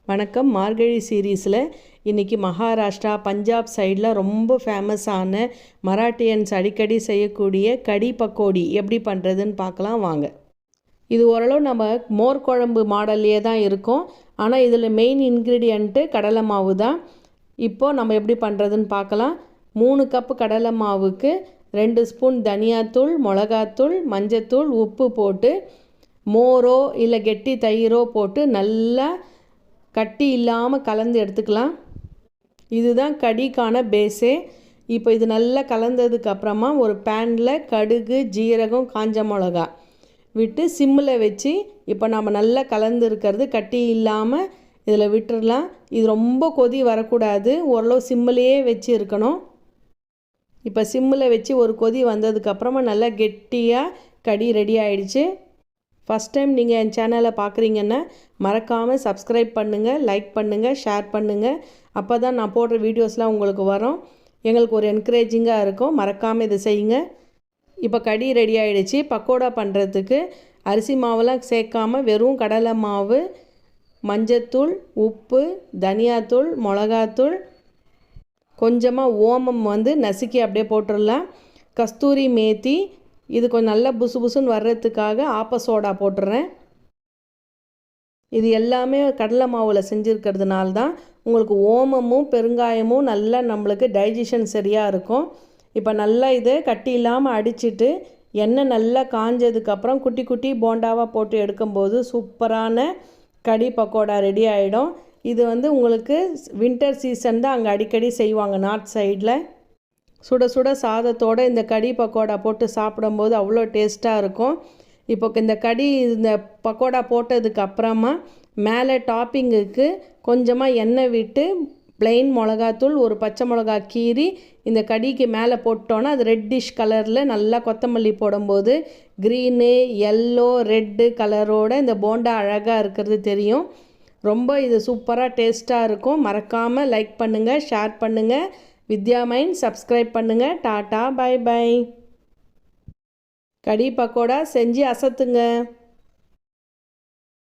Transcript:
வணக்கம். மார்கழி சீரீஸில் இன்றைக்கி மகாராஷ்டிரா பஞ்சாப் சைடில் ரொம்ப ஃபேமஸான மராட்டியன்ஸ் அடிக்கடி செய்யக்கூடிய கடி பக்கோடி எப்படி பண்ணுறதுன்னு பார்க்கலாம் வாங்க. இது ஓரளவு நம்ம மோர் குழம்பு மாடல்லையே தான் இருக்கும். ஆனால் இதில் மெயின் இன்க்ரீடியண்ட்டு கடலை மாவு தான். இப்போது நம்ம எப்படி பண்ணுறதுன்னு பார்க்கலாம். 3 கப்பு கடலை மாவுக்கு 2 ஸ்பூன் தனியாத்தூள், மிளகாத்தூள், மஞ்சத்தூள், உப்பு போட்டு மோரோ இல்லை கெட்டி தயிரோ போட்டு நல்லா கட்டி இல்லாமல் கலந்து எடுத்துக்கலாம். இதுதான் கடிக்கான பேஸே. இப்போ இது நல்லா கலந்ததுக்கப்புறமா ஒரு பேனில் கடுகு, ஜீரகம், காஞ்ச மிளகா விட்டு சிம்மில் வச்சு இப்போ நம்ம நல்லா கலந்து இருக்கிறது கட்டி இல்லாமல் இதில் விட்டுடலாம். இது ரொம்ப கொதி வரக்கூடாது, ஓரளவு சிம்மிலேயே வச்சு இருக்கணும். இப்போ சிம்மில் வச்சு ஒரு கொதி வந்ததுக்கப்புறமா நல்லா கெட்டியாக கடி ரெடி ஆகிடுச்சு. ஃபஸ்ட் டைம் நீங்கள் என் சேனலை பார்க்குறீங்கன்னா மறக்காமல் சப்ஸ்கிரைப் பண்ணுங்கள், லைக் பண்ணுங்கள், ஷேர் பண்ணுங்கள். அப்போ தான் நான் போடுற வீடியோஸ்லாம் உங்களுக்கு வரும். எங்களுக்கு ஒரு என்கரேஜிங்காக இருக்கும். மறக்காமல் இதை செய்யுங்க. இப்போ கடி ரெடி ஆகிடுச்சு. பக்கோடா பண்ணுறதுக்கு அரிசி மாவுலாம் சேர்க்காமல் வெறும் கடலை மாவு, மஞ்சத்தூள், உப்பு, தனியாத்தூள், மிளகாத்தூள், கொஞ்சமாக ஓமம் நசுக்கி அப்படியே போட்டுடலாம். கஸ்தூரி மேத்தி, இது கொஞ்சம் நல்லா புசு புசுன்னு வர்றதுக்காக ஆப்ப சோடா போட்டுடுறேன். இது எல்லாமே கடலை மாவில் செஞ்சுருக்கிறதுனால தான் உங்களுக்கு ஓமமும் பெருங்காயமும் நல்லா நம்மளுக்கு டைஜஷன் சரியாக இருக்கும். இப்போ நல்லா இது கட்டி இல்லாமல் அடிச்சுட்டு எண்ணெய் நல்லா காஞ்சதுக்கப்புறம் குட்டி குட்டி போண்டாவாக போட்டு எடுக்கும்போது சூப்பரான கடி பக்கோடா ரெடி ஆகிடும். இது உங்களுக்கு வின்டர் சீசன் தான் அங்கே அடிக்கடி செய்வாங்க நார்த் சைடில். சுட சுட சாதத்தோடு இந்த கடி பக்கோடா போட்டு சாப்பிடும்போது அவ்வளோ டேஸ்ட்டாக இருக்கும். இப்போ இந்த இந்த பக்கோடா போட்டதுக்கு அப்புறமா மேலே டாப்பிங்குக்கு கொஞ்சமாக எண்ணெய் விட்டு ப்ளெயின் மிளகாத்தூள், ஒரு பச்சை மிளகா கீரி இந்த கடிக்கு மேலே போட்டோன்னா அது ரெட்டிஷ் கலரில் நல்லா கொத்தமல்லி போடும்போது க்ரீனு, எல்லோ, ரெட்டு கலரோட இந்த போண்டா அழகாக இருக்கிறது தெரியும். ரொம்ப இது சூப்பராக டேஸ்ட்டாக இருக்கும். மறக்காமல் லைக் பண்ணுங்கள், ஷேர் பண்ணுங்கள். வித்யா மைண்ட் சப்ஸ்கிரைப் பண்ணுங்கள். Tata, bye bye. கடி பக்கோடா செஞ்சு அசத்துங்க.